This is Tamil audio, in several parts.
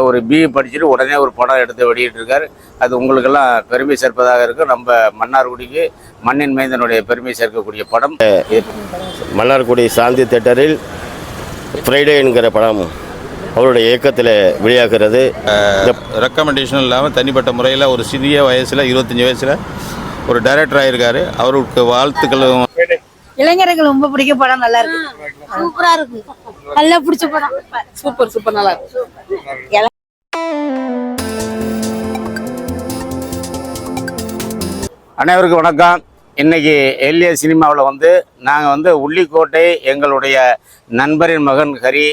ஒரு பிஇ படிச்சுட்டு உடனே ஒரு படம் எடுத்து வெளியிட்டிருக்கார். அது உங்களுக்கெல்லாம் பெருமை சேர்ப்பதாக இருக்கும். நம்ம மன்னார்குடிக்கு மண்ணின் மைந்தனுடைய பெருமை சேர்க்கக்கூடிய படம். மன்னார்குடி சாந்தி தியேட்டரில் ஃப்ரைடே என்கிற படம் அவருடைய இயக்கத்தில் வெளியாகிறது. ரெக்கமெண்டேஷன் இல்லாமல் தனிப்பட்ட முறையில் ஒரு சிறிய வயசில் 25 வயசில் ஒரு டைரக்டர் ஆகியிருக்காரு. அவருக்கு வாழ்த்துக்களும். இளைஞர்கள் ரொம்ப பிடிக்க படம். நல்லா இருக்கு, சூப்பரா இருக்கு, நல்லா பிடிச்ச படம். சூப்பர் நல்லா இருக்கு. அனைவருக்கும் வணக்கம். இன்றைக்கி எல்ஏ சினிமாவில் நாங்கள் உள்ளிக்கோட்டை எங்களுடைய நண்பரின் மகன் ஹரி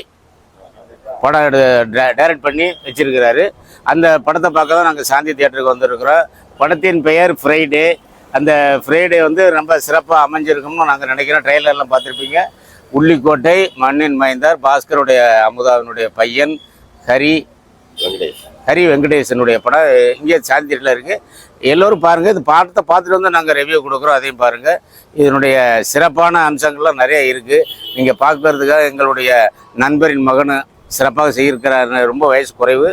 படம் டைரக்ட் பண்ணி வச்சிருக்கிறாரு. அந்த படத்தை பார்க்க தான் நாங்கள் சாந்தி தியேட்டருக்கு வந்திருக்கிறோம். படத்தின் பெயர் ஃப்ரைடே. அந்த ஃப்ரைடே ரொம்ப சிறப்பாக அமைஞ்சிருக்கும்னு நாங்கள் நினைக்கிறோம். ட்ரெய்லர்லாம் பார்த்துருப்பீங்க. உள்ளிக்கோட்டை மண்ணின் மைந்தர் பாஸ்கருடைய அமுதாவினுடைய பையன் ஹரி வெங்கடேசனுடைய படம் இங்கே சாந்தி தியேட்டரில் இருக்குது. எல்லோரும் பாருங்கள். இது படத்தை பார்த்துட்டு நாங்கள் ரிவ்யூ கொடுக்குறோம், அதையும் பாருங்கள். இதனுடைய சிறப்பான அம்சங்கள்லாம் நிறைய இருக்குது. நீங்கள் பார்க்கறதுக்காக எங்களுடைய நண்பரின் மகன் சிறப்பாக செய்திருக்கிறார். ரொம்ப வயசு குறைவு,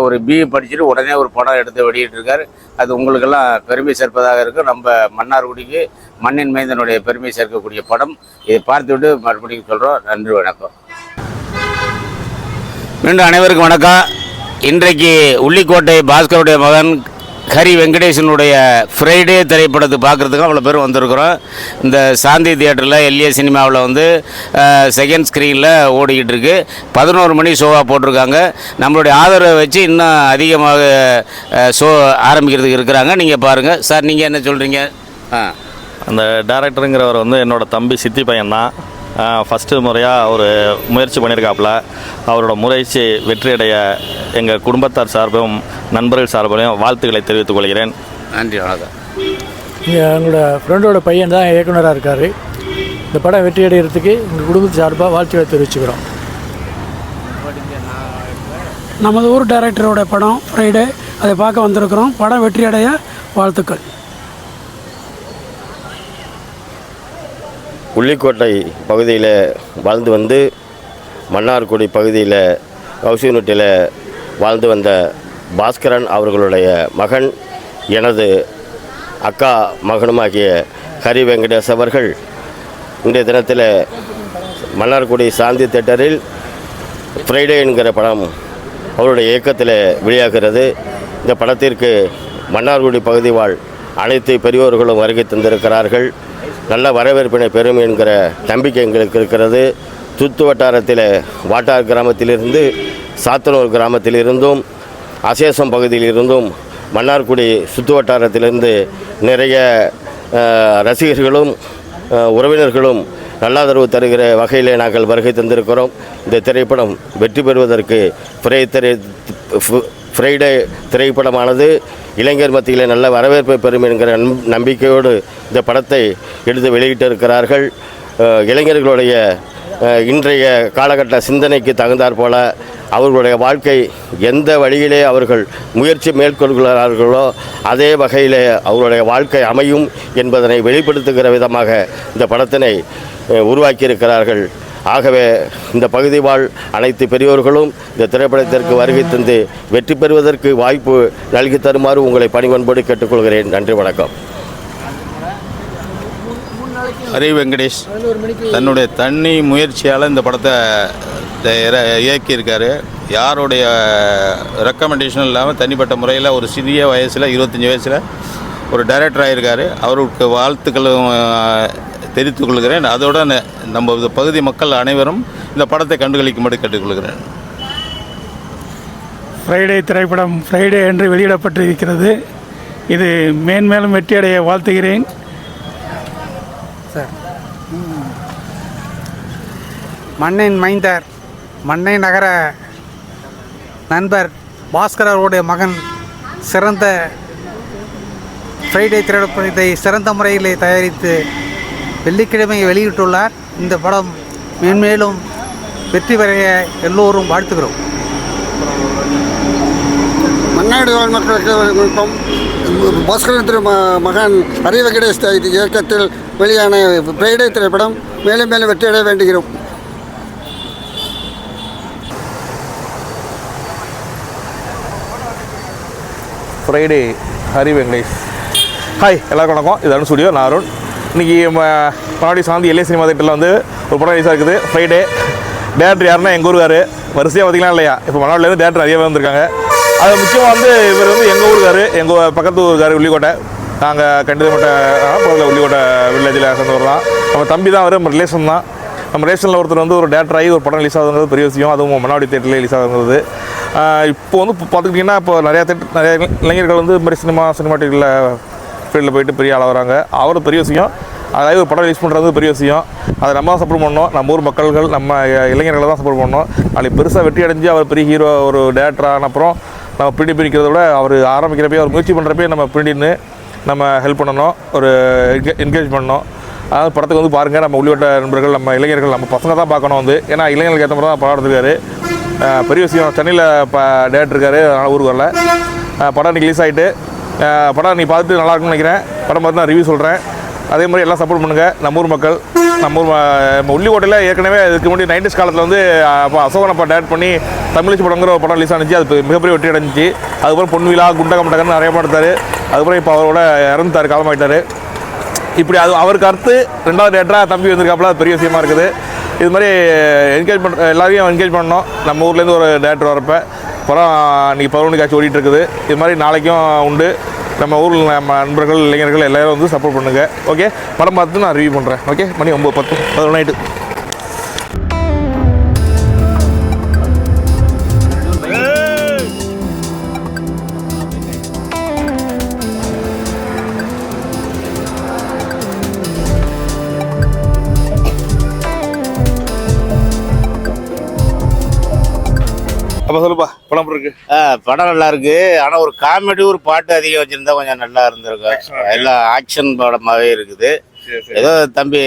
ஒரு பிஇ படிச்சுட்டு உடனே ஒரு படம் எடுத்து வெளியிட்டிருக்கார். அது உங்களுக்கெல்லாம் பெருமை சேர்ப்பதாக இருக்கும். நம்ம மன்னார்குடிக்கு மண்ணின் மைந்தனுடைய பெருமை சேர்க்கக்கூடிய படம். இதை பார்த்துவிட்டு மறுபடியும் சொல்கிறோம். நன்றி, வணக்கம். மீண்டும் அனைவருக்கும் வணக்கம். இன்றைக்கு உள்ளிக்கோட்டை பாஸ்கருடைய மகன் ஹரி வெங்கடேசனுடைய ஃப்ரைடே திரைப்படத்தை பார்க்குறதுக்கு அவ்வளோ பேர் வந்திருக்கிறோம். இந்த சாந்தி தியேட்டரில் எல்ஏ சினிமாவில் செகண்ட் ஸ்க்ரீனில் ஓடிக்கிட்டு இருக்கு. 11 மணி ஷோவாக போட்டிருக்காங்க. நம்மளுடைய ஆதரவை வச்சு இன்னும் அதிகமாக ஷோ ஆரம்பிக்கிறதுக்கு இருக்கிறாங்க. நீங்கள் பாருங்கள். சார், நீங்கள் என்ன சொல்கிறீங்க? அந்த டேரக்டருங்கிறவர் என்னோடய தம்பி சித்தி பையன்தான். ஃபஸ்ட்டு முறையாக ஒரு முயற்சி பண்ணியிருக்காப்புல. அவரோட முயற்சி வெற்றியடைய எங்கள் குடும்பத்தார் சார்பும் நண்பர்கள் சார்பிலையும் வாழ்த்துக்களை தெரிவித்துக் கொள்கிறேன். நன்றி, வணக்கம். எங்களோட ஃப்ரெண்டோட பையன் தான் இயக்குனராக இருக்கார். இந்த படம் வெற்றி அடைகிறதுக்கு எங்கள் குடும்பத்து சார்பாக வாழ்த்துக்களை தெரிவிச்சுக்கிறோம். நமது ஊர் டைரக்டரோட படம் ஃப்ரைடே, அதை பார்க்க வந்திருக்கிறோம். படம் வெற்றி அடைய வாழ்த்துக்கள். உள்ளிக்கோட்டை பகுதியில் வாழ்ந்து மன்னார்குடி பகுதியில் ஹவுசியூனிட்டியில் வாழ்ந்து வந்த பாஸ்கரன் அவர்களுடைய மகன், எனது அக்கா மகனுமாகிய ஹரி வெங்கடேஷ் அவர்கள் இன்றைய தினத்தில் மன்னார்குடி சாந்தி தியேட்டரில் ஃப்ரைடே என்கிற படம் அவருடைய இயக்கத்தில் வெளியாகிறது. இந்த படத்திற்கு மன்னார்குடி பகுதி வாழ் அனைத்து பெரியோர்களும் வருகை தந்திருக்கிறார்கள். நல்ல வரவேற்பினை பெறும் என்கிற நம்பிக்கை எங்களுக்கு இருக்கிறது. துத்து வட்டாரத்தில் வாட்டார் கிராமத்திலிருந்து, சாத்தனூர் கிராமத்திலிருந்தும், அசேசம் பகுதியிலிருந்தும், மன்னார்குடி சுற்று வட்டாரத்திலிருந்து நிறைய ரசிகர்களும் உறவினர்களும் நல்லாதரவு தருகிற வகையிலே நாங்கள் வருகை தந்திருக்கிறோம். இந்த திரைப்படம் வெற்றி பெறுவதற்கு ஃப்ரைடே திரைப்படமானது இளைஞர் மத்தியில் நல்ல வரவேற்பை பெறும் என்கிற நம்பிக்கையோடு இந்த படத்தை எடுத்து வெளியிட்டிருக்கிறார்கள். இளைஞர்களுடைய இன்றைய காலகட்ட சிந்தனைக்கு தகுந்தாற் போல அவர்களுடைய வாழ்க்கை எந்த வழியிலே அவர்கள் முயற்சி மேற்கொள்கிறார்களோ அதே வகையிலே அவர்களுடைய வாழ்க்கை அமையும் என்பதனை வெளிப்படுத்துகிற விதமாக இந்த படத்தினை உருவாக்கியிருக்கிறார்கள். ஆகவே இந்த பகுதி வாழ் அனைத்து பெரியோர்களும் இந்த திரைப்படத்திற்கு வருகை தந்து வெற்றி பெறுவதற்கு வாய்ப்பு நல்கி தருமாறு உங்களை பணிவன்போடு கேட்டுக்கொள்கிறேன். நன்றி, வணக்கம். ஹரி வெங்கடேஷ் தன்னுடைய தனி முயற்சியால் இந்த படத்தை இயக்கியிருக்காரு. யாருடைய ரெக்கமெண்டேஷனும் இல்லாமல் தனிப்பட்ட முறையில் ஒரு சிறிய வயசில் 25 வயசில் ஒரு டைரக்டர் ஆகியிருக்காரு. அவருக்கு வாழ்த்துக்களும் தெரிவித்துக் கொள்கிறேன். அதோடு நம்ம பகுதி மக்கள் அனைவரும் இந்த படத்தை கண்டுகளிக்கும்படி கேட்டுக்கொள்கிறேன். ஃப்ரைடே திரைப்படம் ஃப்ரைடே என்று வெளியிடப்பட்டிருக்கிறது. இது மேன்மேலும் வெற்றியடைய வாழ்த்துகிறேன். சார், மண்ணின் மைந்தர், மண்ணை நகர நண்பர் பாஸ்கரருடைய மகன் சிறந்த ஃப்ரைடே திரைப்படத்தை சிறந்த முறையிலே தயாரித்து வெள்ளிக்கிழமை வெளியிட்டுள்ளார். இந்த படம் மேன்மேலும் வெற்றி பெற எல்லோரும் வாழ்த்துகிறோம். மன்னாடி வாழ் மக்களுக்கு வணக்கம். பாஸ்கரன் மகன் ஹரி வெங்கடேஷ் இயக்கத்தில் வெளியான ஃப்ரைடே திரைப்படம் மேலும் மேலும் வெற்றியடைய வேண்டுகிறோம். ஃப்ரைடே ஹரி வெங்கடேஷ். ஹாய், எல்லாருக்கும் வணக்கம். இது அருண் ஸ்டுடியோ, நான் அருண். இன்றைக்கி மறுபடி சாந்தி எல்ஏ சினிமா தேட்டரில் வந்து ஒரு படம் ரிலீஸாக இருக்குது, ஃப்ரைடே. டேரக்டர் யாருன்னா எங்கள் ஊருக்காரு, வரிசையாக பார்த்திங்களா இல்லையா? இப்போ மணவாடிலேருந்து டேரக்டர் நிறைய வந்திருக்காங்க. அது முக்கியமாக வந்து இவர் வந்து எங்கள் ஊருக்காரு, எங்கள் பக்கத்து ஊருக்காரு உள்ளிக்கோட்டை. நாங்கள் கண்டிதப்பட்ட பக்கத்தில் உள்ளிக்கோட்டை வில்லேஜில் சேர்ந்தவர் தான். நம்ம தம்பி தான், அவர் நம்ம ரிலேஷன் தான். நம்ம ரிலேஷனில் ஒருத்தர் வந்து ஒரு டேரக்டர் ஆகி ஒரு படம் ரிலீஸ் ஆகுதுங்கிறது பெரிய விஷயம். அதுவும் மணவாடி தேட்டரில் ரிலீஸ் ஆகுது. இப்போ வந்து பார்த்துக்கிட்டிங்கன்னா இப்போ நிறைய இளைஞர்கள் வந்து இந்த மாதிரி சினிமாட்டிக்கில் ஃபீல்டில் போயிட்டு பெரிய ஆளாக வராங்க. அவரும் பெரிய விஷயம். அதாவது ஒரு படம் ரிலீஸ் பண்ணுறது பெரிய விஷயம். அதை நம்ம தான் சப்போர்ட் பண்ணணும். நம்ம ஊர் மக்கள்கள், நம்ம இளைஞர்களை தான் சப்போர்ட் பண்ணணும். நாளைக்கு பெருசாக வெற்றி அடைஞ்சு அவர் பெரிய ஹீரோ, ஒரு டேரக்டர் ஆன அப்புறம் நம்ம பின்னாடி நிற்கிறத விட அவர் ஆரம்பிக்கிறப்பே, அவர் முயற்சி பண்ணுறப்பே நம்ம பின்னாடின்னு நம்ம ஹெல்ப் பண்ணணும், ஒரு என்கரேஜ் பண்ணணும். அதாவது படத்துக்கு வந்து பாருங்கள், நம்ம உள்ளிட்ட நண்பர்கள், நம்ம இளைஞர்கள், நம்ம பசங்க தான் பார்க்கணும் வந்து. ஏன்னா இளைஞர்களுக்கு ஏற்ற மாதிரி தான் படம் எடுத்துருக்காரு. பெரிய விஷயம். சென்னையில் இப்போ டேரக்டர் இருக்காரு, அதனால் ஊருக்கு வரல. படம் இன்றைக்கி ரிலீஸ் ஆகிட்டு, படம் நீ பார்த்துட்டு நல்லாயிருக்குன்னு நினைக்கிறேன். படம் பார்த்து நான் ரிவ்யூ சொல்கிறேன். அதே மாதிரி எல்லாம் சப்போர்ட் பண்ணுங்கள். நம்ம ஊர் மக்கள், நம்ம ஊர் நம்ம உள்ளிக்கோட்டையில் ஏற்கனவே இதுக்கு முன்னாடி 90s காலத்தில் வந்து அசோகன் அப்பா டேரக்ட் பண்ணி தமிழிச்சு படங்கிற ஒரு படம் ரிலீஸ் ஆனிச்சு. அது மிகப்பெரிய வெற்றி அடைஞ்சிச்சு. அதுக்கப்புறம் பொன்விழா, குண்டகமட்டகன்னு நிறைய படம் எடுத்தார். அதுக்கப்புறம் இப்போ அவரோட இறந்துட்டார், காலமாயிட்டார். இப்படி அது அவருக்கு அடுத்து ரெண்டாவது டேரக்டராக தம்பி வந்திருக்காப்புல, அது பெரிய விஷயமா இருக்குது. இது மாதிரி என்கரேஜ் எல்லாரையும் என்கரேஜ் பண்ணணும். நம்ம ஊர்லேருந்து ஒரு டேரக்டர் வரப்போ படம் இன்றைக்கி 11 காட்சி ஓடிட்டு இருக்குது. இது மாதிரி நாளைக்கும் உண்டு. நம்ம ஊரில் நம்ம நண்பர்கள், இளைஞர்கள் எல்லோரும் வந்து சப்போர்ட் பண்ணுங்கள். ஓகே, படம் பார்த்து நான் ரிவ்யூ பண்ணுறேன். ஓகே, மணி 9, 10, 11 நைட்டு. அப்போ சொல்லுப்பா, படம் இருக்கு. படம் நல்லா இருக்கு. ஆனால் ஒரு காமெடி, ஒரு பாட்டு அதிகம் வச்சிருந்தா கொஞ்சம் நல்லா இருந்திருக்கும். எல்லாம் ஆக்ஷன் படமாகவே இருக்குது. ஏதோ தம்பி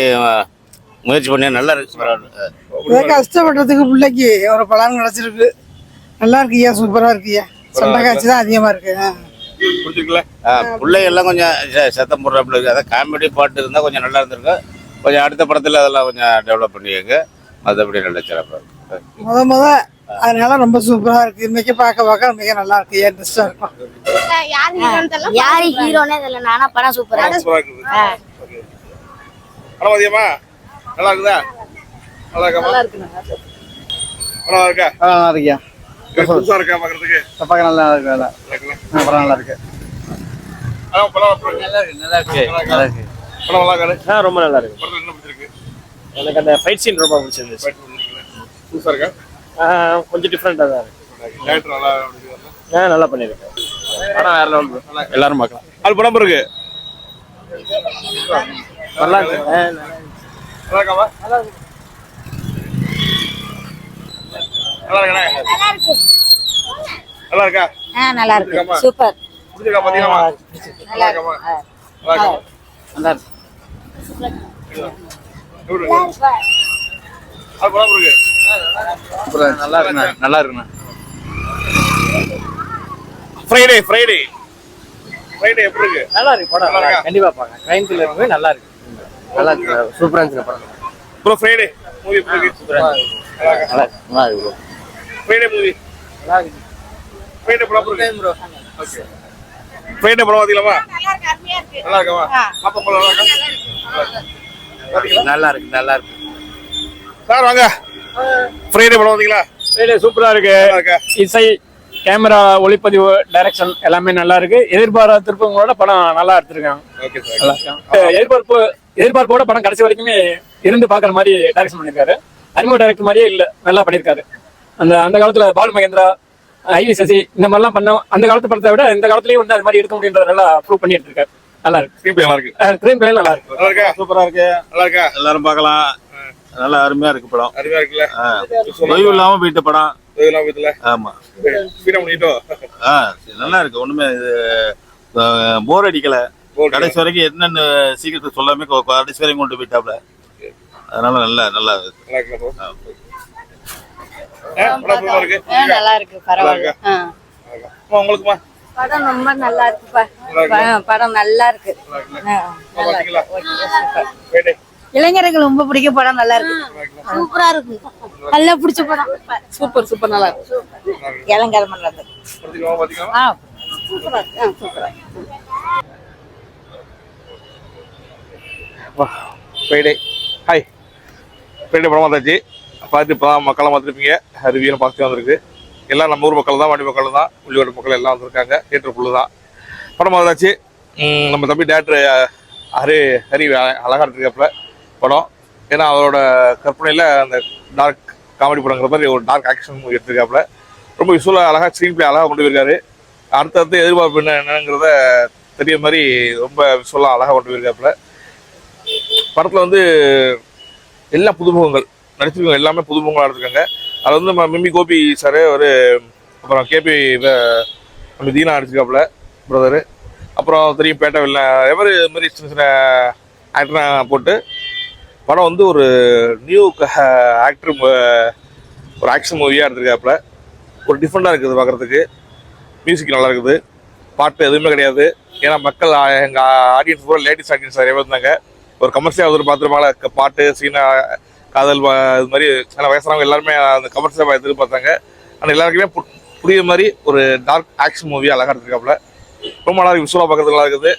முயற்சி பண்ணி நல்லா இருக்கு. கஷ்டப்படுறதுக்கு பிள்ளைக்கு ஒரு பலன் கிடைச்சிருக்கு. நல்லா இருக்குய்யா, சூப்பரா இருக்குய்யா. சண்டை காட்சி தான் அதிகமா இருக்கு. பிள்ளை எல்லாம் கொஞ்சம் சத்தம் போடுறாப்புல இருக்கு. அதான் காமெடி பாட்டு இருந்தால் கொஞ்சம் நல்லா இருந்திருக்கும். கொஞ்சம் அடுத்த படத்தில் அதெல்லாம் கொஞ்சம் டெவலப் பண்ணிக்கங்க. மற்றபடி நல்ல சிறப்பாக முத அதனால ரொம்ப சூப்பரா இருக்கு. இன்னைக்கு பார்க்க மிக நல்லா இருக்கு. இன்ட்ரெஸ்டா இருக்கும். யாரு ஹீரோனே தெரியல. நானா படம் சூப்பரா இருக்கு. படம் மதியமா நல்லா இருக்குதா? நல்லா இருக்கா? நல்லா இருக்கு. நல்லா இருக்கா? நல்லா இருக்கியா? புதுசா இருக்கா பார்க்கிறதுக்கு? பார்க்க நல்லா இருக்கு. நல்லா படம் நல்லா இருக்கு. படம் நல்லா இருக்கு. நல்லா இருக்கு. நல்லா இருக்கு. படம் நல்லா இருக்கு. ரொம்ப நல்லா இருக்கு. படம் என்ன பிடிச்சிருக்கு? எனக்கு அந்த ஃபைட் சீன் ரொம்ப பிடிச்சிருந்துச்சு. புதுசா இருக்கா? கொஞ்சம் டிஃப்ரெண்டா தான் இருக்கு. டேரக்டர் நல்லா நல்லா பண்ணிருக்கேன். படம் வேற லெவல். எல்லாரும் பார்க்கலாம். அது படம் இருக்கு. நல்லா இருக்கு. நல்லா இருக்காமா? நல்லா இருக்கு. நல்லா இருக்கா? நல்லா இருக்கா? நல்லா இருக்கு. சூப்பர். புடிச்சிருக்கா? பாத்தீங்களா? நல்லா இருக்காமா? நல்லா இருக்கா? நல்லா இருக்கு. அது படம் இருக்கு. நல்லா இருக்குண்ணா. நல்லா இருக்குண்ணா. ஃப்ரைடே எப்படி இருக்கு? நல்லா இருக்கு படம். கண்டிப்பா பாருங்க. கிரைம் த்ரில்லர் நல்லா இருக்கு. நல்லா இருக்கு. சூப்பரா இருக்கு படம். ப்ரோ ஃப்ரைடே மூவி எப்படி இருக்கு? சூப்பரா இருக்கு. நல்லா இருக்கு ப்ரோ. ஃப்ரைடே மூவி நல்லா இருக்கு. ஃப்ரைடே படம் இருக்கு ப்ரோ. ஓகே. ஃப்ரைடே படம் பாத்தீங்களா? நல்லா இருக்கா? பாப்பா படம் நல்லா இருக்கா? நல்லா இருக்கு. சார் வாங்க. ஃப்ரைடே படம் பாத்தீங்களா? ஃப்ரைடே சூப்பரா இருக்கு. இசை, கேமரா, ஒளிப்பதிவு, டைரக்ஷன் எல்லாமே நல்லா இருக்கு. எதிர்பாராத திருப்பங்களோட படம் நல்லா எடுத்திருக்காங்க. Okay sir. எதிர்பார்ப்போட படம் கடைசி வரைக்குமே இருந்து பாக்குற மாதிரி டைரக்ஷன் பண்ணிருக்காரு. அறிமுக டைரக்டர் மாதிரியே இல்ல, நல்லா பண்ணிருக்காரு. அந்த காலத்துல பாலு மகேந்திரா, ஐவி சசி இந்த மாதிரிலாம் பண்ண அந்த காலத்து படத்தை விட இந்த காலத்துலயும் வந்து அது மாதிரி எடுக்க முடியுன்றத நல்லா ப்ரூவ் பண்ணி எடுத்திருக்காரு. நல்லா இருக்கு. ஸ்கிரீன் நல்லா இருக்கு. ஸ்கிரீன் பிளே நல்லா இருக்கு. நல்லா இருக்கா? சூப்பரா இருக்கு. நல்லா இருக்கா? எல்லாரும் பார்க்கலாம். நல்லா அருமையா இருக்கு படம். அருமையா இருக்குல்ல? தொய்வு இல்லாம போயிட்ட படம். இதெல்லாம் வீட்டுல ஆமா. ஸ்பீடா பண்ணிட்டோம். நல்லா இருக்கு. ஒண்ணுமே இது போர் அடிக்கல. கடைசி வரைக்கும் என்னன்னு சீக்கிரத்தை சொல்லாம கடைசி வரைக்கும் கொண்டு போயிட்டாப்ல. அதனால நல்லா நல்லா இருக்கு. பரவாயில்ல. உங்களுக்குமா? படம் ரொம்ப நல்லா இருக்குப்பா. படம் நல்லா இருக்கு. இளைஞர்கள் ரொம்ப பிடிக்க படம் நல்லா இருக்கு. சூப்பரா இருக்கு. நல்லா பிடிச்ச படம். சூப்பர் நல்லா இருக்கு. இளங்கரம் நல்லா இருக்கு. சூப்பரா இருக்கு. சூப்பரா ஃப்ரைடே ஹாய் ஃப்ரைடே படம் பார்த்தாச்சு. பார்த்து இப்போ தான் மக்களாக பார்த்துருப்பீங்க. ரிவியூலாம் பார்த்து வந்திருக்கு. எல்லாம் நம்ம ஊர் மக்கள் தான், வண்டி மக்கள் தான், உள்ளூர் மக்கள் எல்லாம் வந்திருக்காங்க. தியேட்டருக்குள்ளே தான் படம் பார்த்தாச்சு. நம்ம தம்பி டேரக்டர் ஹரி அழகாக எடுத்துருக்காப்புல படம். ஏன்னா அவரோட கற்பனையில் அந்த டார்க் காமெடி படங்கிற மாதிரி ஒரு டார்க் ஆக்ஷன் மூவி எடுத்துருக்காப்புல. ரொம்ப விஷுவலாக அழகாக ஸ்க்ரீன் பிளே அழகாக கொண்டு போயிருக்காரு. அடுத்தடுத்து எதிர்பார்ப்பு என்னங்கிறத தெரிய மாதிரி ரொம்ப விஷுவலாக அழகாக கொண்டு போயிருக்காப்புல. படத்தில் வந்து எல்லா புதுமுகங்கள் நடிச்சிருக்காங்க, எல்லாமே புதுமுகங்களாக எடுத்துருக்காங்க. அது வந்து மிம்மி கோபி சார் அப்புறம் கேபி நம்ம தீனா நடிச்சிருக்காப்புல பிரதரு. அப்புறம் தெரியும் பேட்டை வெளில எவரு இது மாதிரி சின்ன சின்ன ஆக்டராக போட்டு படம் வந்து ஒரு நியூ ஆக்டர் ஒரு ஆக்ஷன் மூவியாக எடுத்துருக்காப்புல. ஒரு டிஃப்ரெண்ட்டாக இருக்குது பார்க்குறதுக்கு. மியூசிக் நல்லா இருக்குது. பாட்டு எதுவுமே கிடையாது. ஏன்னா மக்கள் எங்கள் ஆடியன்ஸ் பூரா லேடிஸ் ஆடியன்ஸ் நிறைய இருந்தாங்க. ஒரு கமர்ஷியல் வந்து பார்த்துருப்பாங்களா, பாட்டு சீனா காதல் இது மாதிரி சில வயசானவங்க எல்லாருமே அந்த கமர்ஷியலாக எதிர்பார்த்தாங்க. ஆனால் எல்லாருக்குமே புரியுற மாதிரி ஒரு டார்க் ஆக்ஷன் மூவியாக அழகாக எடுத்துருக்காப்புல. ரொம்ப நல்லா இருக்குது. விஷுவலாக பார்க்குறதுக்கு நல்லா இருக்குது.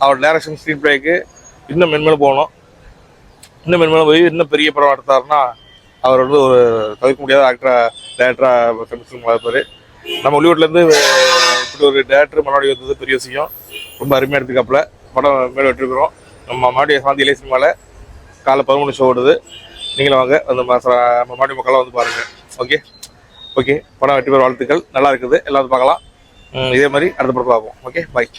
அவர் டைரக்ஷன் ஸ்க்ரீன் பிளேக்கு இன்னும் மென்மேலும் போகணும். இன்னும் மென்மேலும் போய் இன்னும் பெரிய படம் எடுத்தாருன்னா அவர் வந்து ஒரு தவிர்க்க முடியாத டேரக்டராக இருப்பார். நம்ம ஹாலிவுட்லேருந்து இப்படி ஒரு டேரக்டர் முன்னாடி வந்தது பெரிய விஷயம். ரொம்ப அருமையாக எடுத்துக்காப்புல. படம் மேலே விட்டுருக்குறோம். நம்ம மாவட்ட சாந்தி இலை சினிமாவில் காலை 11 ஷோ ஓடுது. நீங்களும் வாங்க, அந்த நம்ம மாவட்ட மக்களாக வந்து பாருங்கள். ஓகே படம் வெற்றி பெற வாழ்த்துக்கள். நல்லா இருக்குது. எல்லாம் வந்து பார்க்கலாம். இதே மாதிரி அடுத்த படத்தில் பார்ப்போம். Okay bye.